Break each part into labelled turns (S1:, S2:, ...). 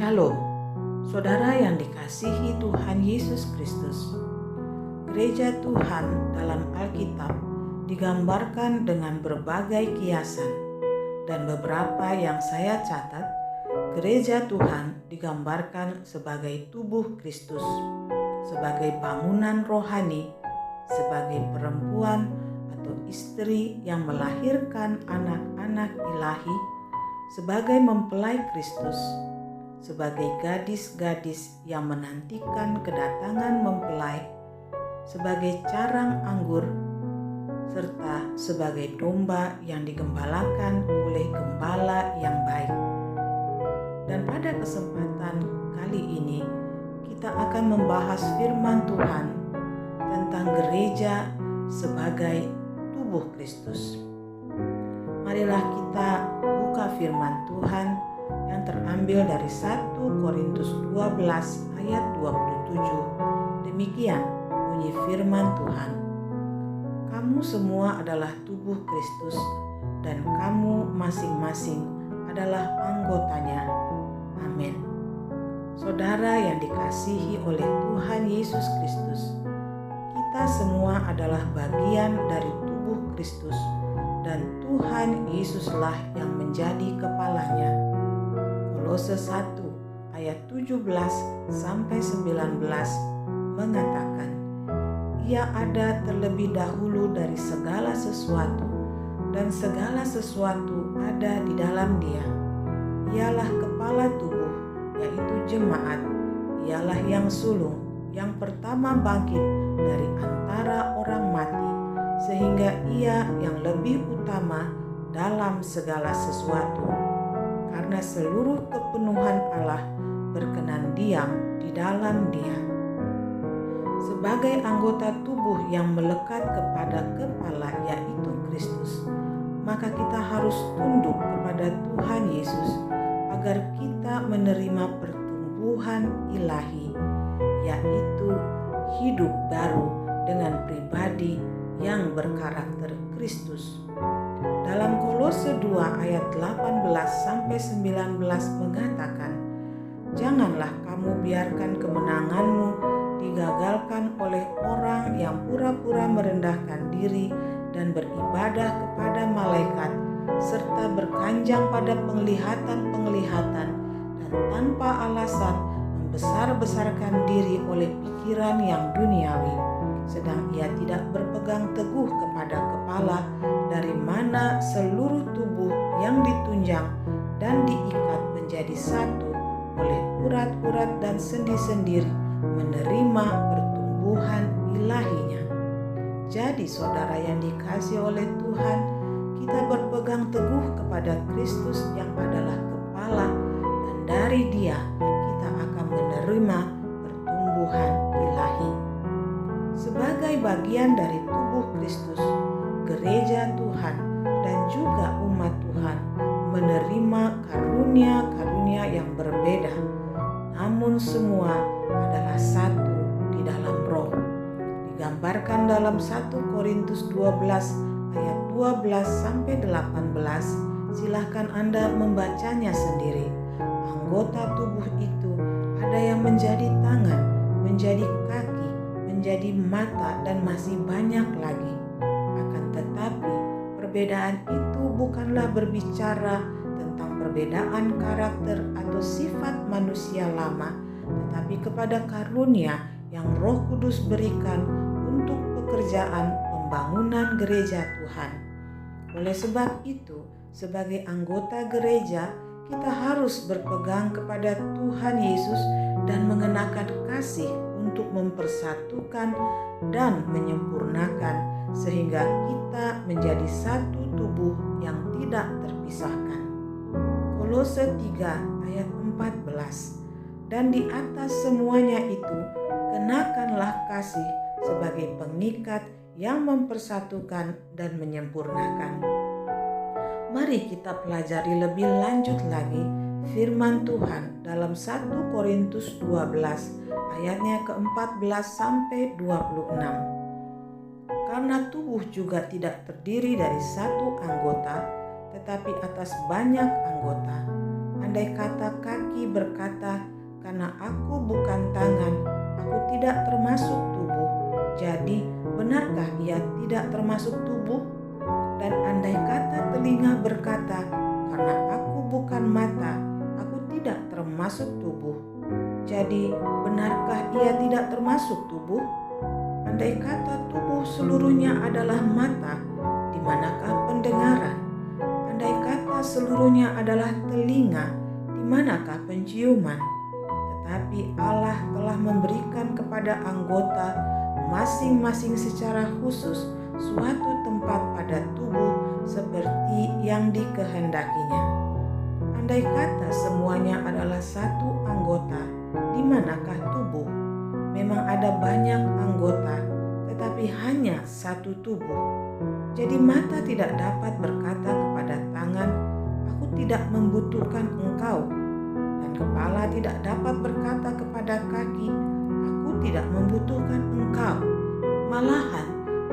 S1: Shalom, saudara yang dikasihi Tuhan Yesus Kristus. Gereja Tuhan dalam Alkitab digambarkan dengan berbagai kiasan, dan beberapa yang saya catat, gereja Tuhan digambarkan sebagai tubuh Kristus, sebagai bangunan rohani, sebagai perempuan atau istri yang melahirkan anak-anak ilahi, sebagai mempelai Kristus, sebagai gadis-gadis yang menantikan kedatangan mempelai, sebagai carang anggur, serta sebagai domba yang digembalakan oleh gembala yang baik. Dan pada kesempatan kali ini kita akan membahas firman Tuhan tentang gereja sebagai tubuh Kristus. Marilah kita buka firman Tuhan yang terambil dari 1 Korintus 12 ayat 27. Demikian bunyi firman Tuhan. Kamu semua adalah tubuh Kristus dan kamu masing-masing adalah anggotanya. Amin. Saudara yang dikasihi oleh Tuhan Yesus Kristus, kita semua adalah bagian dari tubuh Kristus dan Tuhan Yesuslah yang menjadi kepalanya. Kolose 1 ayat 17 sampai 19 mengatakan, Ia ada terlebih dahulu dari segala sesuatu, dan segala sesuatu ada di dalam Dia. Ialah kepala tubuh, yaitu jemaat. Ialah yang sulung, yang pertama bangkit dari antara orang mati, sehingga Ia yang lebih utama dalam segala sesuatu. Karena seluruh kepenuhan Allah berkenan diam di dalam Dia. Sebagai anggota tubuh yang melekat kepada kepala, yaitu Kristus, maka kita harus tunduk kepada Tuhan Yesus agar kita menerima pertumbuhan ilahi, yaitu hidup baru dengan pribadi yang berkarakter Kristus. Dalam Kolose 2 ayat 18 sampai 19 mengatakan, Janganlah kamu biarkan kemenanganmu digagalkan oleh orang yang pura-pura merendahkan diri dan beribadah kepada malaikat, serta berkanjang pada penglihatan-penglihatan dan tanpa alasan membesar-besarkan diri oleh pikiran yang duniawi, sedang ia tidak berpegang teguh kepada kepala, dari mana seluruh tubuh yang ditunjang dan diikat menjadi satu oleh urat-urat dan sendi-sendi menerima pertumbuhan ilahinya. Jadi saudara yang dikasihi oleh Tuhan, kita berpegang teguh kepada Kristus yang adalah kepala, dan dari Dia kita akan menerima pertumbuhan ilahi. Sebagai bagian dari tubuh Kristus, gereja Tuhan dan juga umat Tuhan menerima karunia-karunia yang berbeda, namun semua adalah satu di dalam roh. Digambarkan dalam 1 Korintus 12 ayat 12 sampai 18. Silahkan Anda membacanya sendiri. Anggota tubuh itu ada yang menjadi tangan, menjadi kaki, menjadi mata, dan masih banyak lagi. Akan tetapi perbedaan itu bukanlah berbicara tentang perbedaan karakter atau sifat manusia lama, tetapi kepada karunia yang Roh Kudus berikan untuk pekerjaan pembangunan gereja Tuhan. Oleh sebab itu, sebagai anggota gereja, kita harus berpegang kepada Tuhan Yesus dan mengenakan kasih untuk mempersatukan dan menyempurnakan, sehingga kita menjadi satu tubuh yang tidak terpisahkan. Kolose 3 ayat 14. Dan di atas semuanya itu, kenakanlah kasih sebagai pengikat yang mempersatukan dan menyempurnakan. Mari kita pelajari lebih lanjut lagi firman Tuhan dalam 1 Korintus 12 ayatnya ke-14 sampai 26. Karena tubuh juga tidak terdiri dari satu anggota, tetapi atas banyak anggota. Andai kata kaki berkata, "Karena aku bukan tangan, aku tidak termasuk tubuh." Jadi, benarkah ia tidak termasuk tubuh? Dan andai kata telinga berkata, "Karena aku bukan mata, aku tidak termasuk tubuh." Jadi, benarkah ia tidak termasuk tubuh? Andai kata tubuh seluruhnya adalah mata, di manakah pendengaran? Andai kata seluruhnya adalah telinga, di manakah penciuman? Tetapi Allah telah memberikan kepada anggota masing-masing secara khusus suatu tempat pada tubuh seperti yang dikehendakinya. Andai kata semuanya adalah satu anggota, di manakah tubuh? Memang ada banyak anggota, tetapi hanya satu tubuh. Jadi mata tidak dapat berkata kepada tangan, "Aku tidak membutuhkan engkau." Dan kepala tidak dapat berkata kepada kaki, "Aku tidak membutuhkan engkau." Malahan,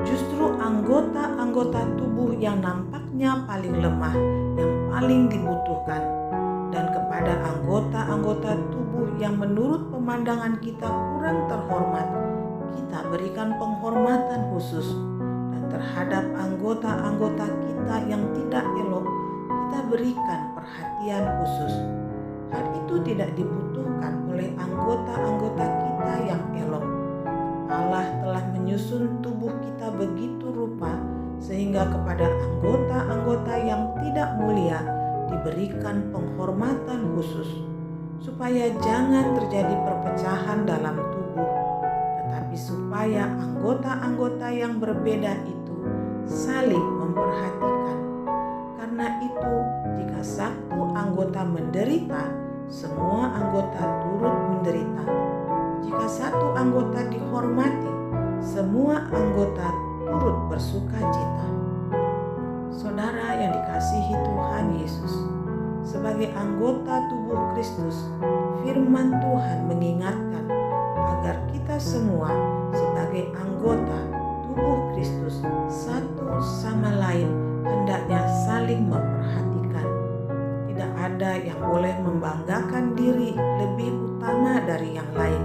S1: justru anggota-anggota tubuh yang nampaknya paling lemah, yang paling dibutuhkan. Dan kepada anggota-anggota tubuh yang menurut pemandangan kita kurang terhormat, kita berikan penghormatan khusus. Dan terhadap anggota-anggota kita yang tidak elok, kita berikan perhatian khusus. Hal itu tidak dibutuhkan oleh anggota-anggota kita yang elok. Allah telah menyusun tubuh kita begitu rupa sehingga kepada anggota-anggota yang tidak mulia diberikan penghormatan khusus, supaya jangan terjadi perpecahan dalam tubuh, tetapi supaya anggota-anggota yang berbeda itu saling memperhatikan. Karena itu, jika satu anggota menderita, semua anggota turut menderita. Jika satu anggota dihormati, semua anggota turut bersuka cita. Saudara yang dikasihi Tuhan Yesus, sebagai anggota tubuh Kristus, firman Tuhan mengingatkan agar kita semua sebagai anggota tubuh Kristus satu sama lain hendaknya saling memperhatikan. Tidak ada yang boleh membanggakan diri lebih utama dari yang lain.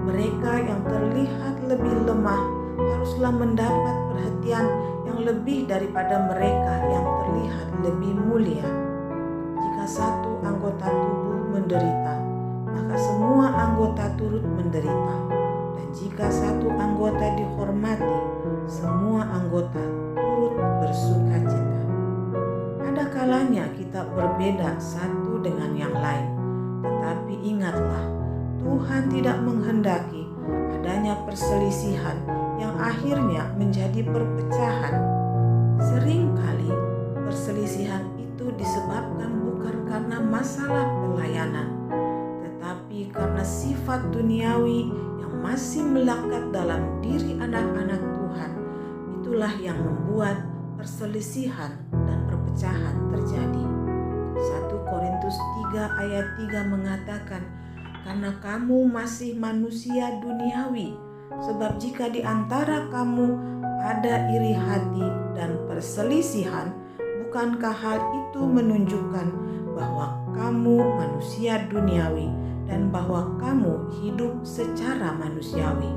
S1: Mereka yang terlihat lebih lemah haruslah mendapat perhatian yang lebih daripada mereka yang terlihat lebih mulia. Jika satu anggota tubuh menderita, maka semua anggota turut menderita. Dan jika satu anggota dihormati, semua anggota turut bersuka cita. Ada kalanya kita berbeda satu dengan yang lain, tetapi ingatlah, Tuhan tidak menghendaki adanya perselisihan yang akhirnya menjadi perpecahan. Seringkali perselisihan itu disebabkan bukan karena masalah pelayanan, tetapi karena sifat duniawi yang masih melekat dalam diri anak-anak Tuhan. Itulah yang membuat perselisihan dan perpecahan terjadi. 1 Korintus 3 ayat 3 mengatakan, "Karena kamu masih manusia duniawi, sebab jika di antara kamu ada iri hati dan perselisihan, bukankah hal itu menunjukkan bahwa kamu manusia duniawi dan bahwa kamu hidup secara manusiawi?"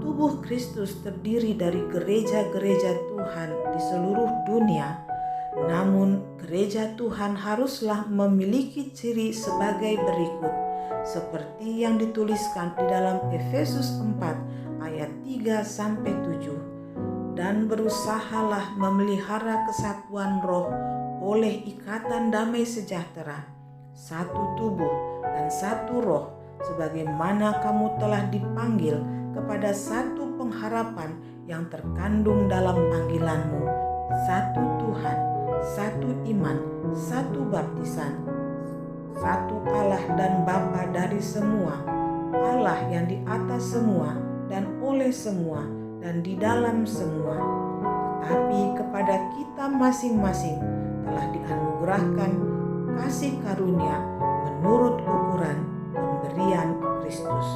S1: Tubuh Kristus terdiri dari gereja-gereja Tuhan di seluruh dunia. Namun, gereja Tuhan haruslah memiliki ciri sebagai berikut, seperti yang dituliskan di dalam Efesus 4 ayat 3-7. "Dan berusahalah memelihara kesatuan roh oleh ikatan damai sejahtera, satu tubuh dan satu roh, sebagaimana kamu telah dipanggil kepada satu pengharapan yang terkandung dalam panggilanmu, satu Tuhan, satu iman, satu baptisan, satu Allah dan Bapa dari semua, Allah yang di atas semua dan oleh semua dan di dalam semua. Tetapi kepada kita masing-masing telah dianugerahkan kasih karunia menurut ukuran pemberian Kristus."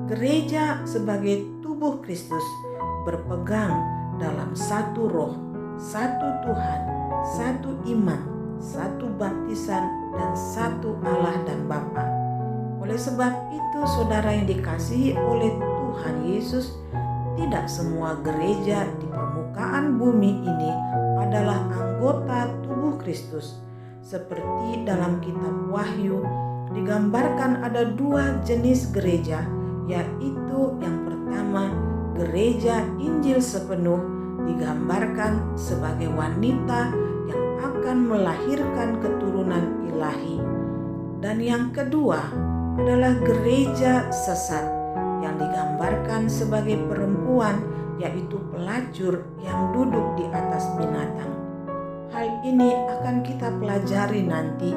S1: Gereja sebagai tubuh Kristus berpegang dalam satu roh, satu Tuhan, satu iman, satu baptisan, dan satu Allah dan Bapa. Oleh sebab itu, saudara yang dikasihi oleh Tuhan Yesus, tidak semua gereja di permukaan bumi ini adalah anggota tubuh Kristus. Seperti dalam kitab Wahyu digambarkan ada dua jenis gereja, yaitu yang pertama, gereja Injil sepenuh digambarkan sebagai wanita yang akan melahirkan keturunan ilahi. Dan yang kedua adalah gereja sesat yang digambarkan sebagai perempuan, yaitu pelacur yang duduk di atas binatang. Hal ini akan kita pelajari nanti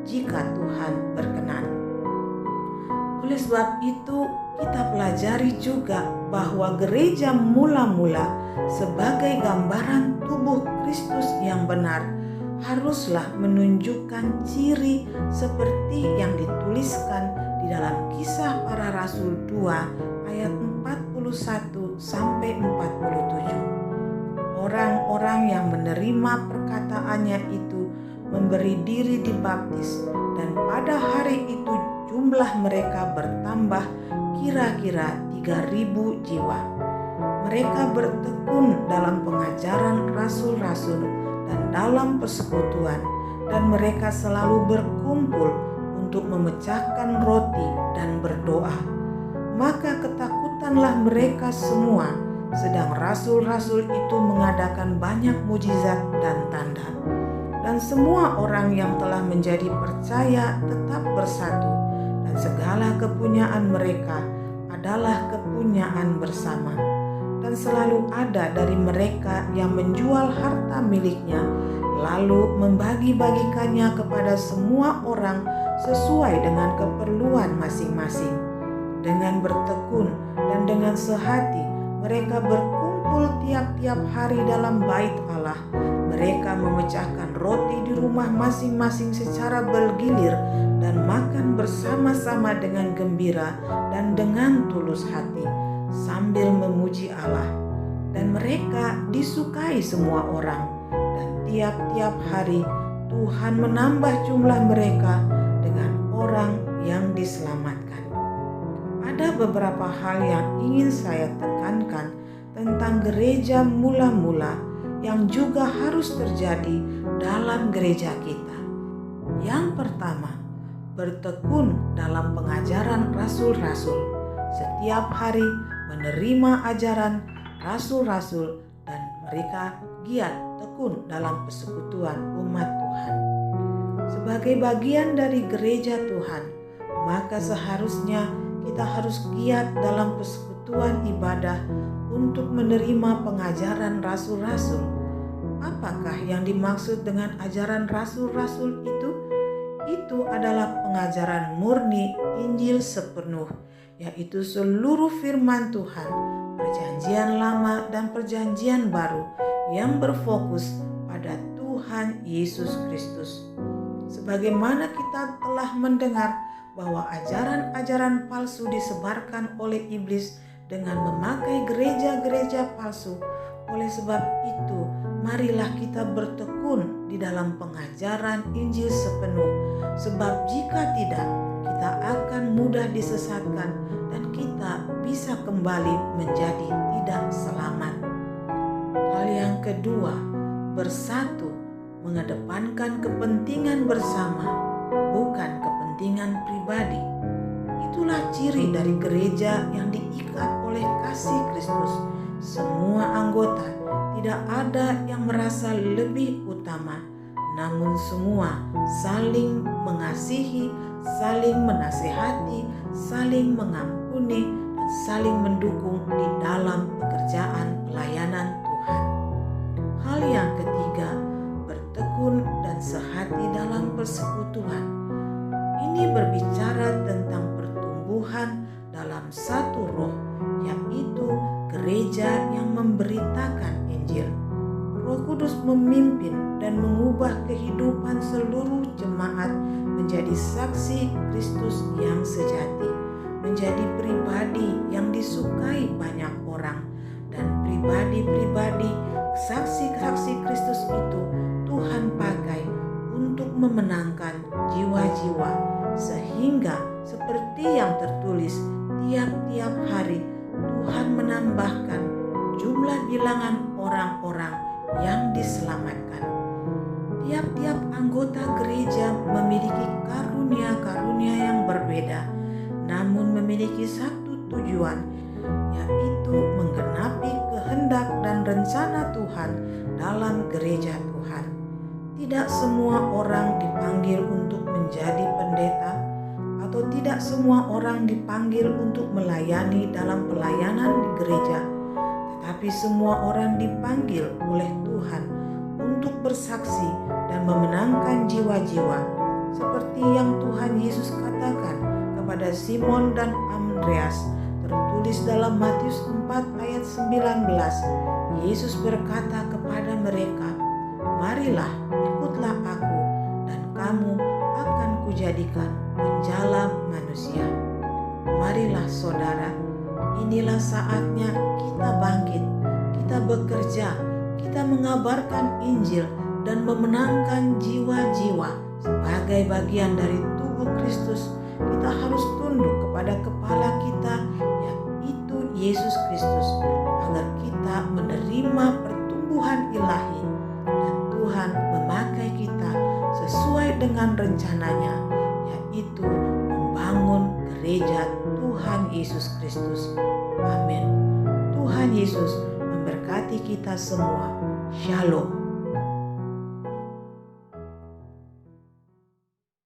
S1: jika Tuhan berkenan. Oleh sebab itu, kita pelajari juga bahwa gereja mula-mula sebagai gambaran tubuh Kristus yang benar haruslah menunjukkan ciri seperti yang dituliskan di dalam Kisah Para Rasul 2 ayat 41 sampai 47. Orang-orang yang menerima perkataannya itu memberi diri dibaptis, dan pada hari itu jumlah mereka bertambah kira-kira 3.000 jiwa. Mereka bertekun dalam pengajaran rasul-rasul dan dalam persekutuan, dan mereka selalu berkumpul untuk memecahkan roti dan berdoa. Maka ketakutanlah mereka semua, sedang rasul-rasul itu mengadakan banyak mujizat dan tanda. Dan semua orang yang telah menjadi percaya tetap bersatu, dan segala kepunyaan mereka adalah kepunyaan bersama. Dan selalu ada dari mereka yang menjual harta miliknya, lalu membagi-bagikannya kepada semua orang sesuai dengan keperluan masing-masing. Dengan bertekun dan dengan sehati, mereka berkumpul tiap-tiap hari dalam bait Allah. Mereka memecahkan roti di rumah masing-masing secara bergilir dan makan bersama-sama dengan gembira dan dengan tulus hati, sambil memuji Allah. Dan mereka disukai semua orang, dan tiap-tiap hari Tuhan menambah jumlah mereka dengan orang yang diselamatkan. Ada beberapa hal yang ingin saya tekankan tentang gereja mula-mula yang juga harus terjadi dalam gereja kita. Yang pertama, bertekun dalam pengajaran rasul-rasul. Setiap hari menerima ajaran rasul-rasul dan mereka giat tekun dalam persekutuan umat Tuhan. Sebagai bagian dari gereja Tuhan, maka seharusnya kita harus giat dalam persekutuan ibadah untuk menerima pengajaran rasul-rasul. Apakah yang dimaksud dengan ajaran rasul-rasul itu? Itu adalah pengajaran murni Injil sepenuh, yaitu seluruh firman Tuhan, Perjanjian Lama dan Perjanjian Baru yang berfokus pada Tuhan Yesus Kristus. Sebagaimana kita telah mendengar bahwa ajaran-ajaran palsu disebarkan oleh iblis dengan memakai gereja-gereja palsu. Oleh sebab itu, marilah kita bertekun di dalam pengajaran Injil sepenuh, sebab jika tidak, kita akan mudah disesatkan dan kita bisa kembali menjadi tidak selamat. Hal yang kedua, bersatu, mengedepankan kepentingan bersama, bukan kepentingan pribadi. Itulah ciri dari gereja yang diikat oleh kasih Kristus. Semua anggota, tidak ada yang merasa lebih utama, namun semua saling mengasihi, saling menasehati, saling mengampuni, dan saling mendukung di dalam pekerjaan pelayanan Tuhan. Hal yang ketiga, bertekun dan sehati dalam persekutuan. Ini berbicara tentang pertumbuhan dalam satu roh, yaitu gereja yang memberitakan Injil. Roh Kudus memimpin dan mengubah kehidupan seluruh jemaat menjadi saksi Kristus yang sejati, menjadi pribadi yang disukai banyak orang, dan pribadi-pribadi saksi-saksi Kristus itu Tuhan pakai memenangkan jiwa-jiwa, sehingga seperti yang tertulis, tiap-tiap hari Tuhan menambahkan jumlah bilangan orang-orang yang diselamatkan. Tiap-tiap anggota gereja memiliki karunia-karunia yang berbeda, namun memiliki satu tujuan, yaitu menggenapi kehendak dan rencana Tuhan dalam gereja Tuhan. Tidak semua orang dipanggil untuk menjadi pendeta, atau tidak semua orang dipanggil untuk melayani dalam pelayanan di gereja, tetapi semua orang dipanggil oleh Tuhan untuk bersaksi dan memenangkan jiwa-jiwa, seperti yang Tuhan Yesus katakan kepada Simon dan Andreas, tertulis dalam Matius 4 ayat 19. Yesus berkata kepada mereka, "Marilah, ikutlah aku, dan kamu akan kujadikan penjala manusia." Marilah saudara, inilah saatnya kita bangkit, kita bekerja, kita mengabarkan Injil dan memenangkan jiwa-jiwa. Sebagai bagian dari tubuh Kristus, kita harus tunduk kepada kepala kita, yaitu Yesus Kristus, agar kita menerima pertumbuhan ilahi dan Tuhan memakai kita sesuai dengan rencananya, yaitu membangun gereja Tuhan Yesus Kristus. Amin. Tuhan Yesus memberkati kita semua. Shalom.